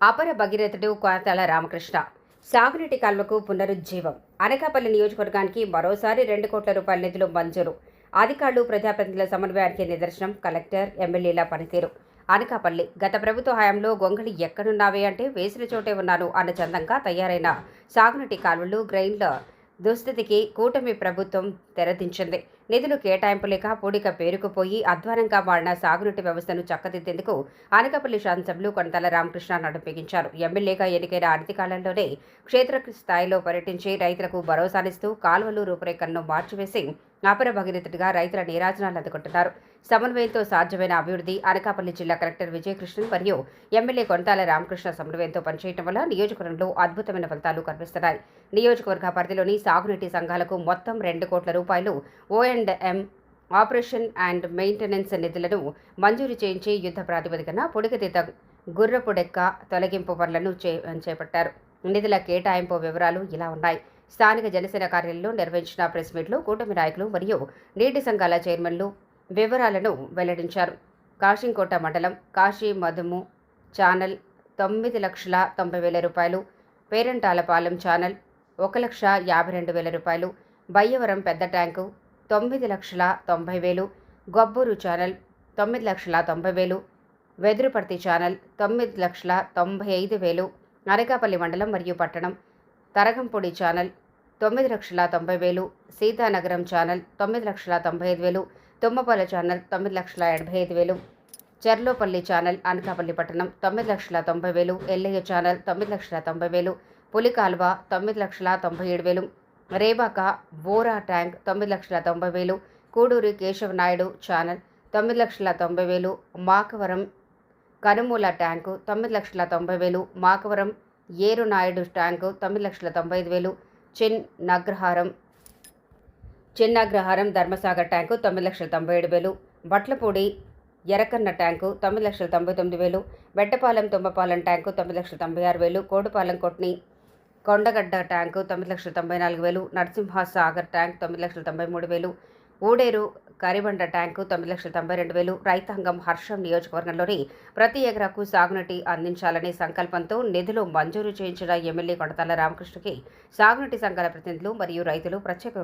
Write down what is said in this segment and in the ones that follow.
అపర భగీరథుడు కొనతాల రామకృష్ణ సాగునీటి కాల్వకు పునరుజ్జీవం. అనకాపల్లి నియోజకవర్గానికి మరోసారి 2 కోట్ల రూపాయల నిధులు మంజూరు. అధికారులు ప్రజాప్రతినిధుల సమన్వయానికి నిదర్శనం కలెక్టర్, ఎమ్మెల్యేల పనితీరు. అనకాపల్లి గత ప్రభుత్వ హయాంలో గొంగళి ఎక్కడున్నావే అంటే వేసిన చోటే ఉన్నాను అన్న చందంగా తయారైన సాగునీటి కాలువలు, గ్రైన్ల దుస్థితికి కూటమి ప్రభుత్వం తెరదించింది. నిధులు కేటాయింపు లేక పూడిక పేరుకుపోయి అధ్వానంగా మారిన సాగునీటి వ్యవస్థను చక్కదిద్దేందుకు అనకాపల్లి శాసనసభ్యులు కొనతాల రామకృష్ణ నడుంబిగించారు. ఎమ్మెల్యేగా ఎన్నికైన అనతి కాలంలోనే క్షేత్రస్థాయిలో పర్యటించి రైతులకు భరోసానిస్తూ కాలువలు రూపురేఖలను మార్చివేసి అపర భగీరథుడిగా రైతుల నీరాజనాలు అందుకుంటున్నారు. సమన్వయంతో సాధ్యమైన అభివృద్ధి. అనకాపల్లి జిల్లా కలెక్టర్ విజయకృష్ణన్ మరియు ఎమ్మెల్యే కొనతాల రామకృష్ణ సమన్వయంతో పనిచేయడం వల్ల నియోజకవర్గంలో అద్భుతమైన ఫలితాలు కనిపిస్తున్నాయి. నియోజకవర్గ పరిధిలోని సాగునీటి సంఘాలకు మొత్తం 2 కోట్ల రూపాయలు O&M ఆపరేషన్ అండ్ మెయింటెనెన్స్ నిధులను మంజూరు చేయించి యుద్ధ ప్రాతిపదికన పొడికతీత గుర్రపుడెక్క తొలగింపు పనులను చేపట్టారు. నిధుల కేటాయింపు వివరాలు ఇలా ఉన్నాయి. స్థానిక జనసేన కార్యాలయంలో నిర్వహించిన ప్రెస్ మీట్లో కూటమి నాయకులు మరియు నీటి సంఘాల చైర్మన్లు వివరాలను వెల్లడించారు. కాశీంకోట మండలం కాశీ మధుము ఛానల్ 9,90,000 రూపాయలు, పేరంటాలపాలెం ఛానల్ 1,52,000 రూపాయలు, బయ్యవరం పెద్ద ట్యాంకు 9,90,000, గొబ్బూరు ఛానల్ 9,90,000, వెదురుపర్తి ఛానల్ 9,95,000, అనకాపల్లి మండలం మరియు పట్టణం Taragampodi channel 9,90,000, Seethanagaram channel 9,95,000, Thummapala channel 9,85,000, Cherlopalli channel Anakapalli పట్టణం 9,90,000, Yellaiah channel 9,90,000, Pulikalva 9,97,000, Rebaka Bora tank 9,90,000, Kuduri Kesavanaidu channel 9,90,000, Makavaram Kanumula tank 9,90,000, Makavaram Erunaidu tank 9,95,000, Chinnagraharam Dharmasagar tank 9,97,000, Batlapudi Erakanna tank 9,99,000, Bettapalem Thummapalem tank 9,96,000, Kodupalem Kotni Kondagadda tank 9,94,000, Narasimhasagar tank 9,93,000, Uderu కరిబండ tank 9,92,000. రైతాంగం హర్షం. నియోజకవర్గంలోని ప్రతి ఎకరాకు సాగునీటి అందించాలనే సంకల్పంతో నిధులు మంజూరు చేయించిన ఎమ్మెల్యే కొనతాల రామకృష్ణకి సాగునీటి సంఘాల ప్రతినిధులు మరియు రైతులు ప్రత్యేక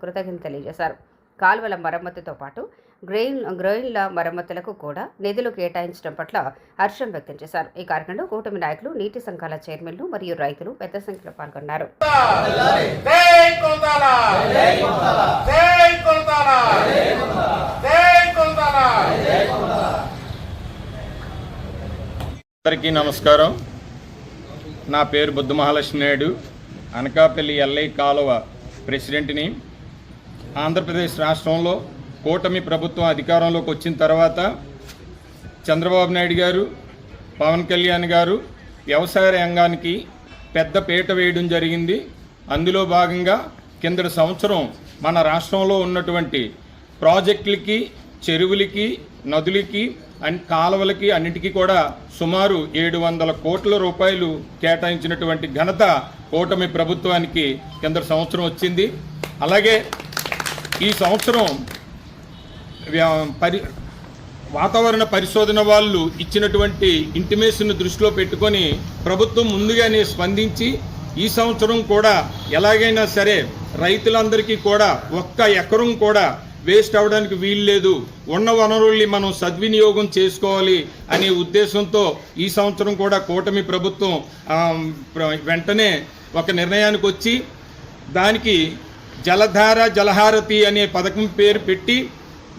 కృతజ్ఞతలు తెలియజేశారు. కాలువల మరమ్మతుతో పాటు గ్రెయిన్ల మరమ్మతులకు కూడా నిధులు కేటాయించడం పట్ల హర్షం వ్యక్తం చేశారు. ఈ కార్యక్రమంలో కూటమి నాయకులు, నీటి సంఘాల చైర్మన్లు మరియు రైతులు పెద్ద సంఖ్యలో పాల్గొన్నారు. అందరికీ నమస్కారం. నా పేరు బుద్ధ మహాలక్ష్మి నాయుడు, అనకాపల్లి ఎల్ఐ కాలువ ప్రెసిడెంట్ని. ఆంధ్రప్రదేశ్ రాష్ట్రంలో కూటమి ప్రభుత్వం అధికారంలోకి వచ్చిన తర్వాత చంద్రబాబు నాయుడు గారు, పవన్ కళ్యాణ్ గారు వ్యవసాయ రంగానికి పెద్ద పీట వేయడం జరిగింది. అందులో భాగంగా కిందటి సంవత్సరం మన రాష్ట్రంలో ఉన్నటువంటి ప్రాజెక్టులకి, చెరువులకి, నదులకి, కాలువలకి అన్నిటికీ కూడా సుమారు 700 కోట్ల రూపాయలు కేటాయించినటువంటి ఘనత కూటమి ప్రభుత్వానికి కిందటి సంవత్సరం వచ్చింది. అలాగే ఈ సంవత్సరం వాతావరణ పరిశోధన వాళ్ళు ఇచ్చినటువంటి ఇంటిమేషన్ దృష్టిలో పెట్టుకొని ప్రభుత్వం ముందుగానే స్పందించి ఈ సంవత్సరం కూడా ఎలాగైనా సరే రైతులందరికీ కూడా ఒక్క ఎకరం కూడా వేస్ట్ అవ్వడానికి వీల్లేదు, ఉన్న వనరుల్ని మనం సద్వినియోగం చేసుకోవాలి అనే ఉద్దేశంతో ఈ సంవత్సరం కూడా కూటమి ప్రభుత్వం వెంటనే ఒక నిర్ణయానికి వచ్చి దానికి జలధార జలహారతి అనే పథకం పేరు పెట్టి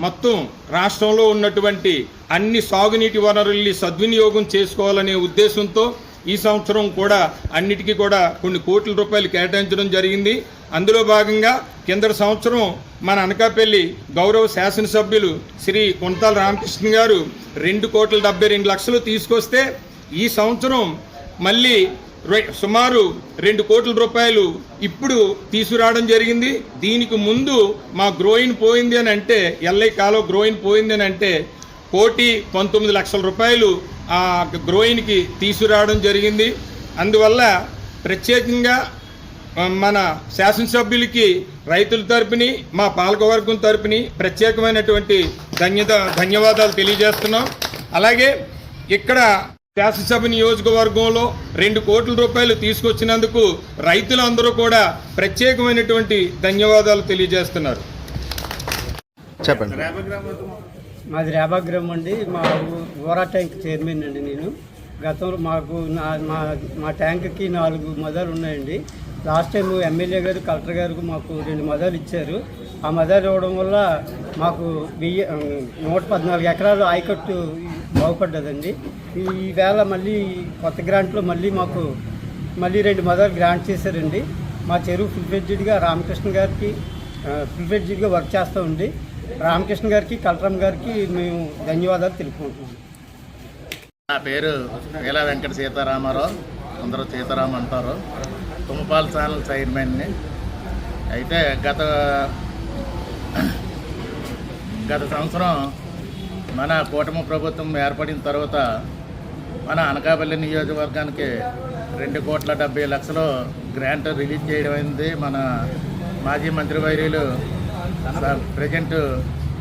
మొత్తం రాష్ట్రంలో ఉన్నటువంటి అన్ని సాగునీటి వనరుల్ని సద్వినియోగం చేసుకోవాలనే ఉద్దేశంతో ఈ సంవత్సరం కూడా అన్నిటికీ కూడా కొన్ని కోట్ల రూపాయలు కేటాయించడం జరిగింది. అందులో భాగంగా కిందటి సంవత్సరం మన అనకాపల్లి గౌరవ శాసనసభ్యులు శ్రీ కొనతాల రామకృష్ణ గారు 2,72,00,000 తీసుకొస్తే ఈ సంవత్సరం మళ్ళీ సుమారు 2 కోట్ల రూపాయలు ఇప్పుడు తీసుకురావడం జరిగింది. దీనికి ముందు మా గ్రోయిన్ పోయింది అని అంటే, ఎల్ఐ కాలువ గ్రోయిన్ పోయింది అని అంటే 1,19,00,000 రూపాయలు ఆ గ్రోయిన్కి తీసుకురావడం జరిగింది. అందువల్ల ప్రత్యేకంగా మన శాసనసభ్యులకి రైతుల తరపుని, మా పాలకవర్గం తరపుని ప్రత్యేకమైనటువంటి ధన్యవాదాలు తెలియజేస్తున్నాం. అలాగే ఇక్కడ శాసనసభ నియోజకవర్గంలో 2 కోట్ల రూపాయలు తీసుకొచ్చినందుకు రైతులందరూ కూడా ప్రత్యేకమైనటువంటి ధన్యవాదాలు తెలియజేస్తున్నారు. చెప్పండి. మాది రేబాగ్రామం అండి. మా ఓరా ట్యాంక్ చైర్మన్ అండి నేను. గతంలో మాకు మా ట్యాంక్కి 4 మదాలు ఉన్నాయండి. లాస్ట్ టైం ఎమ్మెల్యే గారు కలెక్టర్ గారు మాకు 2 మదాలు ఇచ్చారు. ఆ మదాలు ఇవ్వడం వల్ల మాకు 114 ఎకరాలు ఆయకట్టు బాగుపడ్డదండి. ఈవేళ మళ్ళీ కొత్త గ్రాంట్లో మాకు 2 మదాలు గ్రాంట్ చేశారండి. మా చెరువు ఫుల్ఫెడ్జెడ్గా రామకృష్ణ గారికి ఫుల్ఫెడ్జెడ్గా వర్క్ చేస్తామండి. రామకృష్ణ గారికి కలెక్టర్ గారికి మేము ధన్యవాదాలు తెలుపుకుంటున్నాం. నా పేరు ఇలా వెంకట సీతారామారావు, అందరూ సీతారాం అంటారు. తుమ్మపాల ఛానల్ చైర్మన్ని. అయితే గత సంవత్సరం మన కూటమి ప్రభుత్వం ఏర్పడిన తర్వాత మన అనకాపల్లి నియోజకవర్గానికి 2,70,00,000 గ్రాంట్ రిలీజ్ చేయడం అయింది. మన మాజీ మంత్రివర్యులు ప్రజెంట్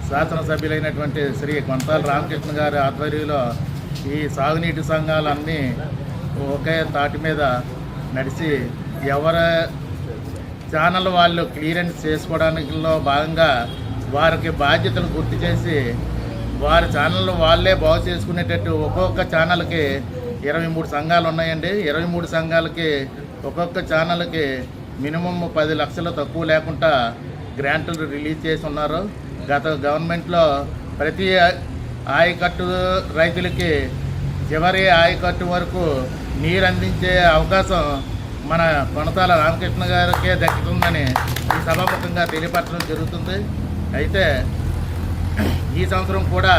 శాసనసభ్యులైనటువంటి శ్రీ కొంతాల రామకృష్ణ గారి ఆధ్వర్యంలో ఈ సాగునీటి సంఘాలన్నీ ఒకే తాటి మీద నడిచి ఎవరి ఛానల్ వాళ్ళు క్లియరెన్స్ చేసుకోవడానికిలో భాగంగా వారికి బాధ్యతలు గుర్తు చేసి వారి ఛానల్ వాళ్ళే బాగు చేసుకునేటట్టు ఒక్కొక్క ఛానల్కి 23 సంఘాలు ఉన్నాయండి. 23 సంఘాలకి ఒక్కొక్క ఛానల్కి మినిమం 10 లక్షలు తక్కువ లేకుండా గ్రాంట్లు రిలీజ్ చేసి ఉన్నారు. గత గవర్నమెంట్లో ప్రతి ఆయకట్టు రైతులకి చివరి ఆయకట్టు వరకు నీరు అందించే అవకాశం మన కొనతాల రామకృష్ణ గారికే దక్కుతుందని ఈ సభాముఖంగా తెలియపరచడం జరుగుతుంది. అయితే ఈ సంవత్సరం కూడా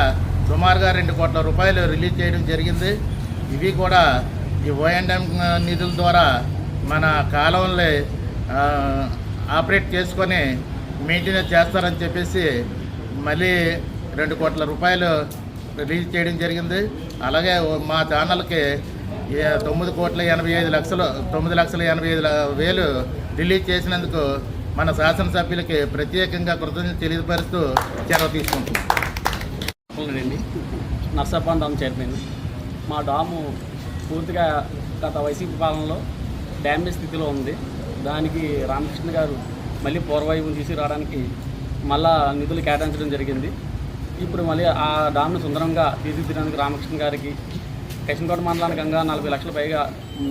సుమారుగా 2 కోట్ల రూపాయలు రిలీజ్ చేయడం జరిగింది. ఇవి కూడా ఈ O&M నిధుల ద్వారా మన కాలువల్ని ఆపరేట్ చేసుకొని మెయింటెనెన్స్ చేస్తారని చెప్పేసి మళ్ళీ 2 కోట్ల రూపాయలు రిలీజ్ చేయడం జరిగింది. అలాగే మా ఛానల్కి 9,85,00,000 రిలీజ్ చేసినందుకు మన శాసనసభ్యులకి ప్రత్యేకంగా కృతజ్ఞతలు తెలియపరుస్తూ చొరవ తీసుకుంటున్నాం. నర్సాపాండం చైర్మన్. మా డాము పూర్తిగా గత వైసీపీ పాలనలో డ్యామేజ్ స్థితిలో ఉంది. దానికి రామకృష్ణ గారు మళ్ళీ పూర్వవైపు తీసుకురావడానికి మళ్ళా నిధులు కేటాయించడం జరిగింది. ఇప్పుడు మళ్ళీ ఆ డామ్ను సుందరంగా తీర్చిదిద్దడానికి రామకృష్ణ గారికి, కృష్ణకోట మండలానికి 40 లక్షల పైగా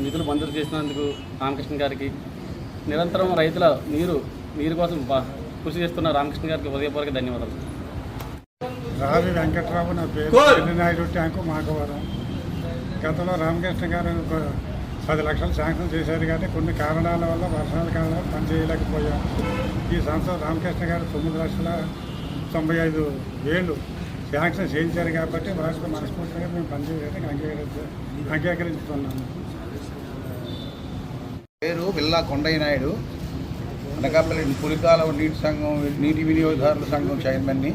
నిధులు మంజూరు చేసినందుకు రామకృష్ణ గారికి, నిరంతరం రైతుల నీరు కోసం కృషి చేస్తున్న రామకృష్ణ గారికి హృదయపూర్వక ధన్యవాదాలు. రావి వెంకట్రావు నా పేరు. నాయుడు ట్యాంకు మాకవరం. గతంలో రామకృష్ణ గారు 10 లక్షలు శాంక్షన్ చేశారు, కానీ కొన్ని కారణాల వల్ల వర్షాల కారణాలు పనిచేయలేకపోయాం. ఈ సంవత్సరం రామకృష్ణ గారు 9,95,000 శాంక్షన్ చేయించారు కాబట్టి వారికి మనస్ఫూర్తిగా మేము పనిచేయడానికి అంగీకరిస్తున్నాము. పేరు బిల్లా కొండయ్య నాయుడు, అనకాపల్లి పులికాలువ నీటి వినియోగదారుల సంఘం చైర్మన్ని.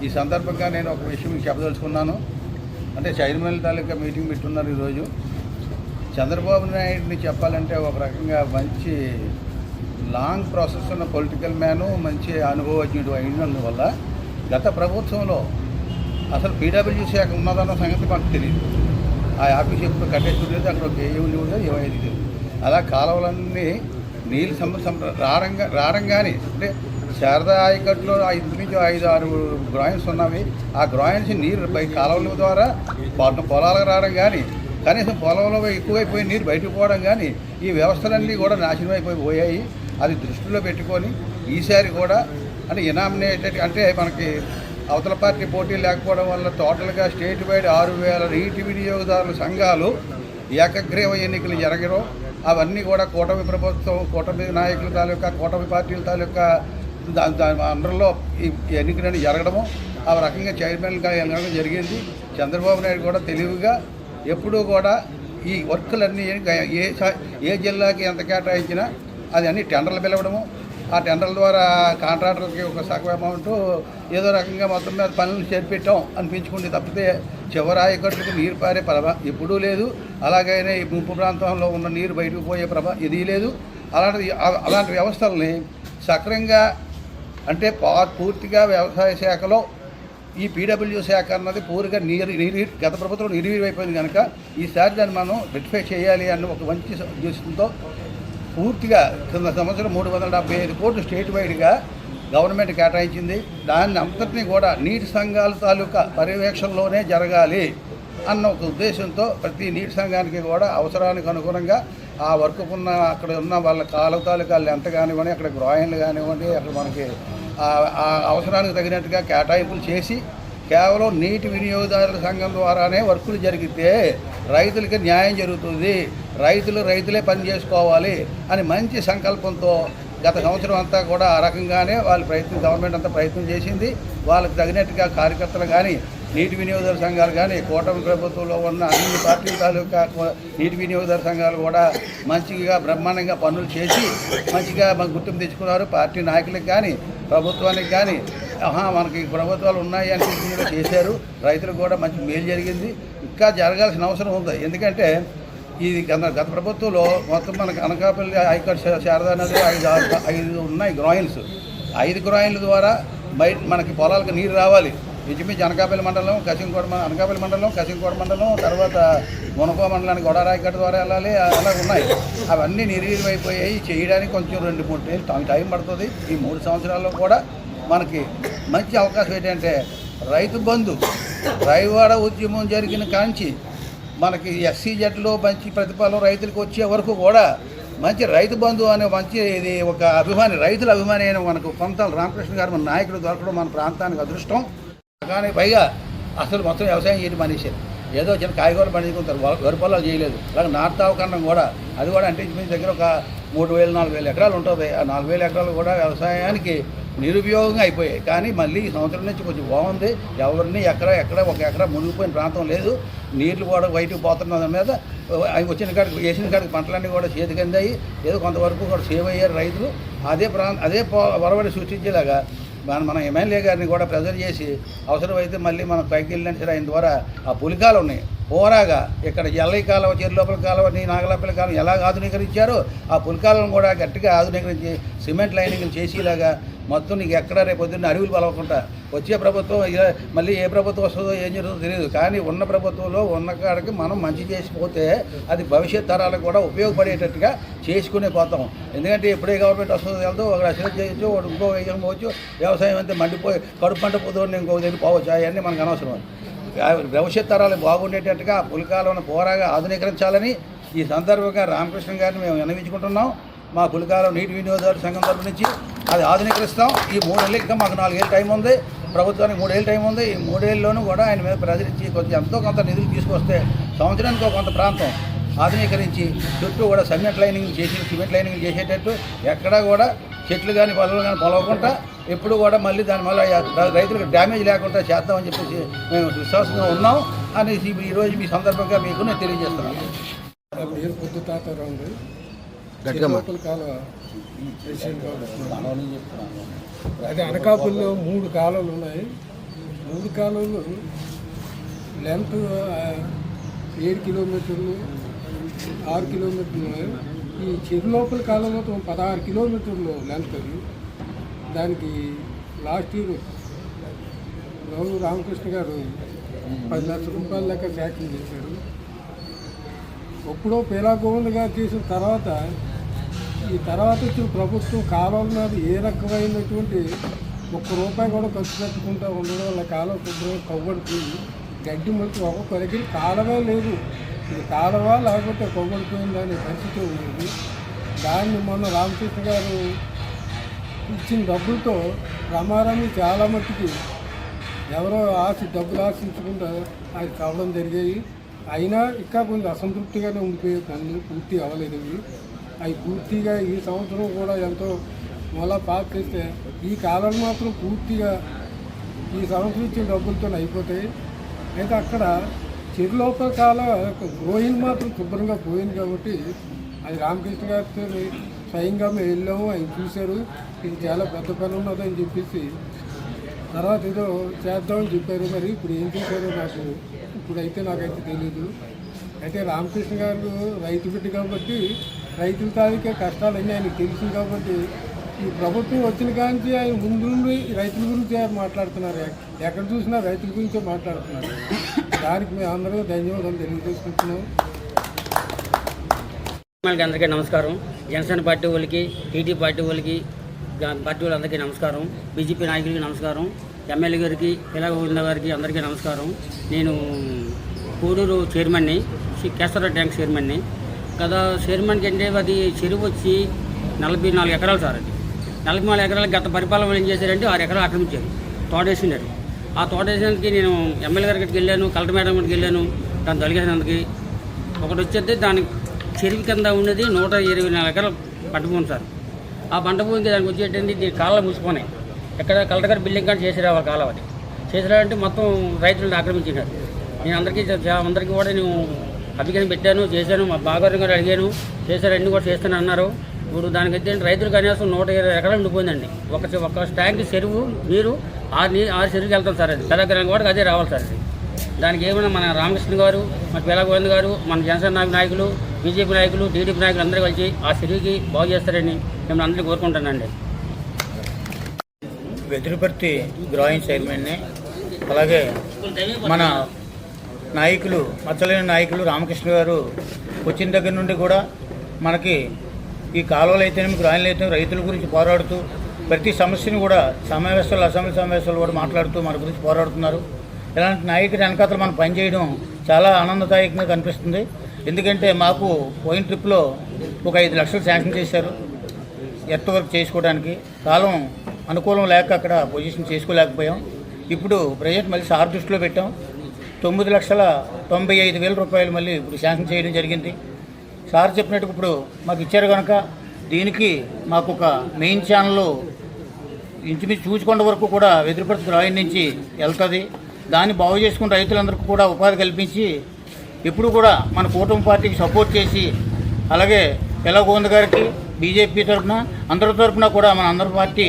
ఈ సందర్భంగా నేను ఒక విషయం చెప్పదలుచుకున్నాను. అంటే చైర్మన్ తాలూకా మీటింగ్ పెట్టున్నారు ఈరోజు. చంద్రబాబు నాయుడిని చెప్పాలంటే ఒక రకంగా మంచి లాంగ్ ప్రాసెస్ ఉన్న పొలిటికల్ మ్యాను, మంచి అనుభవజ్ఞుడు అయినందువల్ల గత ప్రభుత్వంలో అసలు పీడబ్ల్యూ శాఖ ఉన్నదన్న సంగతి మాకు తెలియదు. ఆ ఆఫీస్ ఎప్పుడు కట్టేస్తుండేది, అక్కడ ఒక ఏమి ఉండేది, ఏమైంది తెలియదు. అలా కాలువలన్నీ నీళ్ళు రారంగానే అంటే శారదా ఆయకట్టులో 5 నుంచి 5-6 గ్రాయిన్స్ ఉన్నవి. ఆ గ్రాయిన్స్ నీరు కాలువల ద్వారా పొలాలకు రావడం కానీ, కనీసం పొలంలో ఎక్కువైపోయి నీరు బయటకు పోవడం కానీ, ఈ వ్యవస్థలన్నీ కూడా నాశనం అయిపోయాయి. అది దృష్టిలో పెట్టుకొని ఈసారి కూడా అంటే ఇనామినేటెడ్ అంటే మనకి అవతల పార్టీ పోటీ లేకపోవడం వల్ల టోటల్గా స్టేట్ వైడ్ 6,000 నీటి వినియోగదారుల సంఘాలు ఏకగ్రీవ ఎన్నికలు జరగడం, అవన్నీ కూడా కూటమి ప్రభుత్వం, కూటమి నాయకుల తాలూకా, కూటమి పార్టీల తాలూకా అందరిలో ఈ ఎన్నికలన్నీ జరగడము, ఆ రకంగా చైర్మన్గా ఎన్నడం జరిగింది. చంద్రబాబు నాయుడు కూడా తెలివిగా ఎప్పుడూ కూడా ఈ వర్కులన్నీ ఏ జిల్లాకి ఎంత కేటాయించినా అది అన్ని టెండర్లు పిలవడము, ఆ టెండర్ల ద్వారా కాంట్రాక్టర్కి ఒక సగం అమౌంట్ ఏదో రకంగా మొత్తం మీద పనులు చేర్పెట్టాం అనిపించుకుంటే తప్పితే చివరి ఆయకట్టుకు నీరు పారే ఎప్పుడూ లేదు. అలాగైనా ఈ ముంపు ప్రాంతంలో ఉన్న నీరు బయటకు పోయే ఇది లేదు. అలాంటి వ్యవస్థల్ని సక్రమంగా అంటే పూర్తిగా వ్యవసాయ శాఖలో ఈ పీడబ్ల్యూ శాఖ అన్నది పూర్తిగా గత ప్రభుత్వం నిర్వీర్యమైపోయింది కనుక ఈసారి దాన్ని మనం రెక్టిఫై చేయాలి అన్న ఒక మంచి ఉద్దేశంతో పూర్తిగా కింద సంవత్సరం 375 కోట్లు స్టేట్ వైడ్గా గవర్నమెంట్ కేటాయించింది. దాన్ని అంతటినీ కూడా నీటి సంఘాల తాలూకా పర్యవేక్షణలోనే జరగాలి అన్న ఒక ఉద్దేశంతో ప్రతి నీటి సంఘానికి కూడా అవసరానికి అనుగుణంగా ఆ వర్కుకున్న అక్కడ ఉన్న వాళ్ళ కాలువ తాలూకాలు ఎంత కానివ్వండి, అక్కడ గ్రాయిన్లు కానివ్వండి, అక్కడ మనకి ఆ అవసరానికి తగినట్టుగా కేటాయింపులు చేసి కేవలం నీటి వినియోగదారుల సంఘం ద్వారానే వర్కులు జరిగితే రైతులకి న్యాయం జరుగుతుంది, రైతులే పని చేసుకోవాలి అని మంచి సంకల్పంతో గత సంవత్సరం అంతా కూడా ఆ రకంగానే గవర్నమెంట్ అంతా ప్రయత్నం చేసింది. వాళ్ళకి తగినట్టుగా కార్యకర్తలు కానీ, నీటి వినియోగదారు సంఘాలు కానీ, కూటమి ప్రభుత్వంలో ఉన్న అన్ని పార్టీల తాలూకా నీటి వినియోగదారు సంఘాలు కూడా మంచిగా బ్రహ్మాండంగా పనులు చేసి మంచిగా గుర్తింపు తెచ్చుకున్నారు. పార్టీ నాయకులకు కానీ, ప్రభుత్వానికి కానీ మనకి ప్రభుత్వాలు ఉన్నాయి అని చేశారు. రైతులకు కూడా మంచి మేలు జరిగింది. ఇంకా జరగాల్సిన అవసరం ఉంది. ఎందుకంటే ఇది గత ప్రభుత్వంలో మొత్తం మనకి అనకాపల్లి ఐకట్ శారదా నది 5 ఉన్నాయి గ్రాయిన్స్. 5 గ్రాయిన్ల ద్వారా మనకి పొలాలకు నీరు రావాలి. ఇంచుమించు అనకాపల్లి మండలం, అనకాపల్లి మండలం, కసింకోట మండలం, తర్వాత మునప మండలానికి గొడరాయికట్ ద్వారా వెళ్ళాలి. అలా ఉన్నాయి. అవన్నీ నిర్వీర్యమైపోయాయి. చేయడానికి కొంచెం 2-3 ఏళ్ళు టైం పడుతుంది. ఈ 3 సంవత్సరాల్లో కూడా మనకి మంచి అవకాశం ఏంటంటే రైతు బంధు రైవాడ ఉద్యమం జరిగిన కాంచి మనకి SCZలో మంచి ప్రతిఫలం రైతులకు వచ్చే వరకు కూడా మంచి రైతు బంధు అనే మంచి ఇది ఒక రైతుల అభిమాని అయిన మనకు పంతాల రామకృష్ణ గారు మన నాయకుడు దొరకడం మన ప్రాంతానికి అదృష్టం. కానీ పైగా అసలు మొత్తం వ్యవసాయం చేయడం మనిషి ఏదో చిన్న కాయగూరలు పండించుకుంటారు, వరి పొలాలు చేయలేదు. అలాగే నార్త్ అవకరణం కూడా అది కూడా అంటే మీ దగ్గర ఒక 3,000-4,000 ఎకరాలు ఉంటుంది. ఆ 4,000 ఎకరాలు కూడా వ్యవసాయానికి నిరుపయోగంగా అయిపోయాయి. కానీ మళ్ళీ ఈ సంవత్సరం నుంచి కొంచెం బాగుంది. ఎవరిని ఎక్కడ ఒక ఎకరా మునిగిపోయిన ప్రాంతం లేదు. నీళ్లు కూడా బయటకు పోతున్న దాని మీద వచ్చిన కాడికి వేసిన కాడికి పంటలన్నీ కూడా చేతికి అందాయి. ఏదో కొంతవరకు కూడా సేవ్ అయ్యారు రైతులు. అదే వరవడి సృష్టించేలాగా మన ఎమ్మెల్యే గారిని కూడా ప్రెజర్ చేసి అవసరమైతే మళ్ళీ మనం పైకి వెళ్ళినట్టు సరే ఆయన ద్వారా ఆ పులికాలు ఉన్నాయి పోరాగా ఇక్కడ ఎల్లై కాలువ, చెరులోపల కాలువ, నాగలాపల్లి కాలువ ఎలాగ ఆధునీకరించారో ఆ పులికాలను కూడా గట్టిగా ఆధునీకరించి సిమెంట్ లైనింగ్లు చేసేలాగా మొత్తం నీకు ఎక్కడ రేపు పొద్దున్న అడవులు పలవకుండా వచ్చే ప్రభుత్వం మళ్ళీ ఏ ప్రభుత్వం వస్తుందో ఏం జరుగుతుందో తెలియదు. కానీ ఉన్న ప్రభుత్వంలో ఉన్న కాడికి మనం మంచి చేసిపోతే అది భవిష్యత్ తరాలకు కూడా ఉపయోగపడేటట్టుగా చేసుకునే పోతాం. ఎందుకంటే ఎప్పుడే గవర్నమెంట్ వస్తుందో వెళ్తూ ఒక అసలు చేయొచ్చు, ఇంకో వేయం పోవచ్చు, వ్యవసాయం అంతా మండిపోయి కడుపు పంట పోతుంది, ఇంకో దగ్గర పోవచ్చు. అవన్నీ మనకు అనవసరం. భవిష్యత్ తరాలు బాగుండేటట్టుగా పులికాలను పోరాగా ఆధునీకరించాలని ఈ సందర్భంగా రామకృష్ణ గారిని మేము విన్నవించుకుంటున్నాం. మా పులికాలం నీటి వినియోగదారుల సంఘం తరపు నుంచి అది ఆధునీకరిస్తాం. ఈ 3 ఏళ్ళకి ఇంకా మాకు 4 ఏళ్ళు టైం ఉంది, ప్రభుత్వానికి 3 ఏళ్ళు టైం ఉంది. ఈ 3 ఏళ్ళలోనూ కూడా ఆయన మీద ప్రజరించి కొంచెం ఎంతో కొంత నిధులు తీసుకొస్తే సంవత్సరానికి కొంత ప్రాంతం ఆధునీకరించి చుట్టూ కూడా సిమెంట్ లైనింగ్ చేసేటట్టు ఎక్కడా కూడా చెట్లు కానీ పొలాలు కానీ పొలవకుండా ఎప్పుడు కూడా మళ్ళీ దానివల్ల రైతులకు డ్యామేజ్ లేకుండా చేద్దామని చెప్పేసి మేము విశ్వాసంగా ఉన్నాం అని ఈరోజు మీ సందర్భంగా మీకు నేను తెలియజేస్తున్నాను. అది అనకాపల్లిలో 3 కాలువలు ఉన్నాయి. 3 కాలువలు లెంత్ 7 కిలోమీటర్లు, 6 కిలోమీటర్లు ఉన్నాయి. ఈ చెరులోపల కాలువ మొత్తం 16 కిలోమీటర్లు లెంత్. అది దానికి లాస్ట్ ఇయర్ గౌరవ రామకృష్ణ గారు 10 లక్షల రూపాయల లెక్క శాంక్షన్ చేశారు. ఎప్పుడో పేలా గోవింద్ గారు చేసిన తర్వాత ఈ తర్వాత వచ్చిన ప్రభుత్వం కాలువల మీద ఏ రకమైనటువంటి ₹1 కూడా ఖర్చు పెట్టుకుంటూ ఉండడం వల్ల కాలువ శుభ్రంగా కవ్వడిపోయింది. గడ్డి మొత్తం ఒక్కొక్కరికి కాలువే లేదు. ఇది కాలువ లేకపోతే కవ్వడిపోయింది అనే పరిస్థితి ఉంది. దాన్ని మొన్న రామకృష్ణ గారు ఇచ్చిన డబ్బులతో ప్రమాదాన్ని చాలా మట్టుకి ఎవరో డబ్బులు ఆశించకుండా అది కావడం జరిగాయి. అయినా ఇంకా కొంచెం అసంతృప్తిగానే ఉండిపోయే పనులు పూర్తి అవ్వలేదు. అవి పూర్తిగా ఈ సంవత్సరం కూడా ఎంతో మళ్ళా పాస్ చేస్తే ఈ కాలం మాత్రం పూర్తిగా ఈ సంవత్సరం ఇచ్చిన డబ్బులతో అయిపోతాయి. అయితే అక్కడ చెరులోపల గ్రోయిన్ మాత్రం శుభ్రంగా పోయింది కాబట్టి అది రామకృష్ణ గారితో స్వయంగా మేము వెళ్ళాము. ఆయన చూశారు, ఇది చాలా పెద్ద పని ఉన్నదని చెప్పేసి తర్వాత ఏదో చేద్దామని చెప్పారు. మరి ఇప్పుడు ఏం చేశారో నాకైతే తెలియదు. అయితే రామకృష్ణ గారు రైతు బిడ్డ కాబట్టి రైతుల తాలూకే కష్టాలన్నీ ఆయనకు తెలిసింది కాబట్టి ఈ ప్రభుత్వం వచ్చిన కాంచి ఆయన ముందు రైతుల గురించి మాట్లాడుతున్నారు. ఎక్కడ చూసినా రైతుల గురించే మాట్లాడుతున్నారు. దానికి మేము అందరూ ధన్యవాదాలు తెలియజేసుకుంటున్నాం. అందరికీ నమస్కారం. జనసేన పార్టీ వాళ్ళకి, టీడీ పార్టీ వాళ్ళకి, పార్టీ వాళ్ళందరికీ నమస్కారం. బీజేపీ నాయకులకి నమస్కారం. ఎమ్మెల్యే గారికి, పిల్లగోవింద గారికి అందరికీ నమస్కారం. నేను కోడూరు చైర్మన్ని, కేసర ట్యాంక్ చైర్మన్ని. గత చైర్మన్కి అంటే అది చెరువు వచ్చి 44 ఎకరాలు సార్. అది 44 ఎకరాలు గత పరిపాలన ఏం చేశారంటే 6 ఎకరాలు ఆక్రమించారు, తోటేసినారు. ఆ తోటేసానికి నేను ఎమ్మెల్యే గారికి వెళ్ళాను, కలెక్టర్ మేడం గారికి వెళ్ళాను. దాన్ని తొలగేసినందుకు ఒకటి వచ్చేది దానికి చెరువు కింద ఉన్నది 124 ఎకరాలు పంట భూమి సార్. ఆ పంట భూమికి దానికి వచ్చేటండి దీని కాలువ మూసుకున్నాయి. ఎక్కడ కలెక్టర్ గారు బిల్డింగ్ కార్డు చేసి రావాలి, కాలువ అది చేసిరావంటే మొత్తం రైతులను ఆక్రమించినారు. నేను అందరికీ కూడా నేను అభిజ్ఞానం పెట్టాను, చేశాను. మా బాగారు గారు అడిగాను, చేశారు, అన్నీ కూడా చేస్తాను అన్నారు. ఇప్పుడు దానికైతే రైతులు కనీసం 120 ఎకరాలు ఉండిపోయిందండి. ఒక ట్యాంక్ చెరువు నీరు 6 చెరువుకి వెళ్తాం సార్. అది పెద్దగ్రహం కూడా అదే రావాలి సార్. అది దానికి ఏమైనా మన రామకృష్ణ గారు, మన పిల్లగోవింద గారు, మన జనసేన నాయకులు, బీజేపీ నాయకులు, టీడీపీ నాయకులు అందరూ కలిసి ఆ చెరువుకి బాగు చేస్తారని మేము అందరినీ కోరుకుంటానండి. వెదురుపర్తి గ్రాయింగ్ చైర్మన్ని, అలాగే మన నాయకులు, మచ్చలేని నాయకులు రామకృష్ణ గారు వచ్చిన దగ్గర నుండి కూడా మనకి ఈ కాలువలు అయితేనేమి, గ్రాయిన్లు అయితేనేమి రైతుల గురించి పోరాడుతూ ప్రతి సమస్యను కూడా సమావేశాలు, అసెంబ్లీ సమావేశాలు కూడా మాట్లాడుతూ మన గురించి పోరాడుతున్నారు. ఇలాంటి నాయకుడి వెనకాతలు మనం పనిచేయడం చాలా ఆనందదాయకంగా కనిపిస్తుంది. ఎందుకంటే మాకు పోయిన ట్రిప్లో ఒక 5 లక్షలు శాంక్షన్ చేశారు ఎర్త్ వర్క్ చేసుకోవడానికి. కాలం అనుకూలం లేక అక్కడ పొజిషన్ చేసుకోలేకపోయాం. ఇప్పుడు ప్రజెంట్ మళ్ళీ సార్ దృష్టిలో పెట్టాం. 9,95,000 రూపాయలు మళ్ళీ ఇప్పుడు శాంక్షన్ చేయడం జరిగింది. సార్ చెప్పినట్టు ఇప్పుడు మాకు ఇచ్చారు కనుక దీనికి మాకు ఒక మెయిన్ ఛానల్ ఇంచుమించు చూచుకొండ వరకు కూడా వెదురుపర్తి గ్రాయిన్ నుంచి వెళ్తుంది. దాన్ని బాగు చేసుకుని రైతులందరికీ కూడా ఉపాధి కల్పించి ఇప్పుడు కూడా మన కూటమి పార్టీకి సపోర్ట్ చేసి, అలాగే పిల్లగోవింద గారికి, బీజేపీ తరఫున అందరి తరఫున కూడా మన అందరి పార్టీ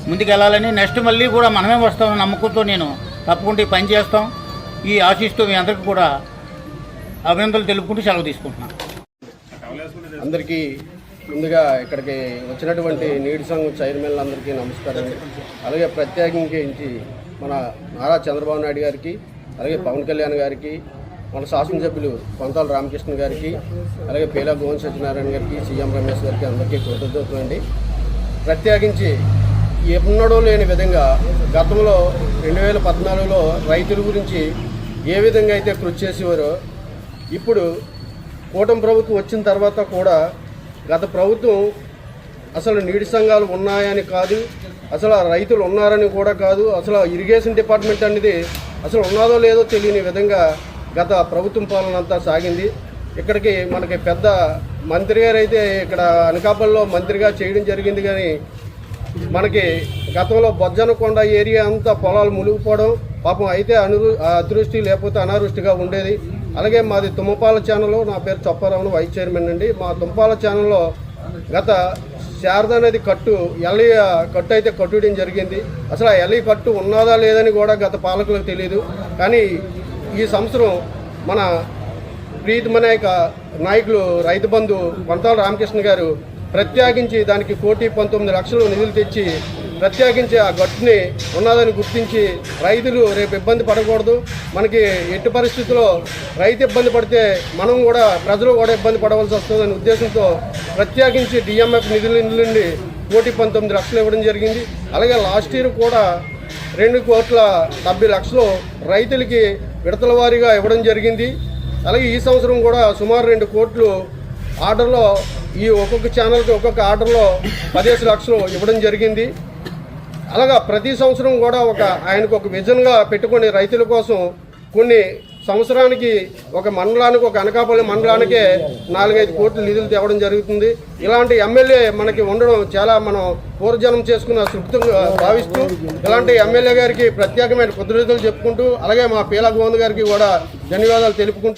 ముందుకు వెళ్ళాలని, నెక్స్ట్ మళ్ళీ కూడా మనమే వస్తామని నమ్మకంతో నేను తప్పకుండా ఈ పని చేస్తాం. ఈ ఆశిస్తూ మీ అందరికీ కూడా అభినందనలు తెలుపుకుంటూ సెలవు తీసుకుంటున్నాను. అందరికీ ముందుగా ఇక్కడికి వచ్చినటువంటి నీటి సంఘం చైర్మన్లందరికీ నమస్కారం. అలాగే ప్రత్యేకించి మన నారా చంద్రబాబు నాయుడు గారికి, అలాగే పవన్ కళ్యాణ్ గారికి, మన శాసనసభ్యులు కొంతాల రామకృష్ణ గారికి, అలాగే పేలా గోవింద సత్యనారాయణ గారికి, సీఎం రమేష్ గారికి అందరికీ కృతజ్ఞతలు అండి. ప్రత్యేకించి ఎన్నడూ లేని విధంగా గతంలో 2014లో రైతుల గురించి ఏ విధంగా అయితే కృషి చేసేవారో ఇప్పుడు కూటమి ప్రభుత్వం వచ్చిన తర్వాత కూడా గత ప్రభుత్వం అసలు నీటి సంఘాలు ఉన్నాయని కాదు, అసలు రైతులు ఉన్నారని కూడా కాదు, అసలు ఇరిగేషన్ డిపార్ట్మెంట్ అనేది అసలు ఉన్నదో లేదో తెలియని విధంగా గత ప్రభుత్వం పాలన అంతా సాగింది. ఇక్కడికి మనకి పెద్ద మంత్రి గారు అయితే ఇక్కడ అనకాపల్లిలో మంత్రిగా చేయడం జరిగింది. కానీ మనకి గతంలో బొజ్జనకొండ ఏరియా అంతా పొలాలు మునిగిపోవడం పాపం అయితే అదృష్టి లేకపోతే అనావృష్టిగా ఉండేది. అలాగే మాది తుమ్మపాల ఛానల్లో, నా పేరు చొప్పారావు, వైస్ చైర్మన్ అండి. మా తుమ్మపాల ఛానల్లో గత శారదా నది కట్టు ఎల్ఈ కట్టు అయితే కట్టడం జరిగింది. అసలు ఆ ఎల్ఈ కట్టు ఉన్నదా లేదని కూడా గత పాలకులకు తెలియదు. కానీ ఈ సంవత్సరం మన ప్రీతమనాయక నాయకులు రైతు బంధు కొంతాల రామకృష్ణ గారు ప్రత్యేకించి దానికి 1,19,00,000 నిధులు తెచ్చి ప్రత్యేకించి ఆ గట్టుని ఉన్నదని గుర్తించి రైతులు రేపు ఇబ్బంది పడకూడదు, మనకి ఎట్టి పరిస్థితుల్లో రైతు ఇబ్బంది పడితే మనం కూడా, ప్రజలు కూడా ఇబ్బంది పడవలసి వస్తుందనే ఉద్దేశంతో ప్రత్యేకించి డిఎంఎఫ్ నిధుల నుండి 1,19,00,000 ఇవ్వడం జరిగింది. అలాగే లాస్ట్ ఇయర్ కూడా 2,70,00,000 రైతులకి విడతల వారీగా ఇవ్వడం జరిగింది. అలాగే ఈ సంవత్సరం కూడా సుమారు 2 కోట్లు ఆర్డర్లో, ఈ ఒక్కొక్క ఛానల్కి ఒక్కొక్క ఆర్డర్లో 15 లక్షలు ఇవ్వడం జరిగింది. అలాగా ప్రతి సంవత్సరం కూడా ఆయనకు ఒక విజన్గా పెట్టుకొని రైతుల కోసం కొన్ని సంవత్సరానికి ఒక మండలానికి, ఒక అనకాపల్లి మండలానికే 4-5 కోట్ల నిధులు తేవడం జరుగుతుంది. ఇలాంటి ఎమ్మెల్యే మనకి ఉండడం చాలా మనం పూర్వజనం చేసుకున్న తృప్తిగా భావిస్తూ ఇలాంటి ఎమ్మెల్యే గారికి ప్రత్యేకమైన కృతజ్ఞతలు చెప్పుకుంటూ, అలాగే మా పేలా గోవింద గారికి కూడా ధన్యవాదాలు తెలుపుకుంటూ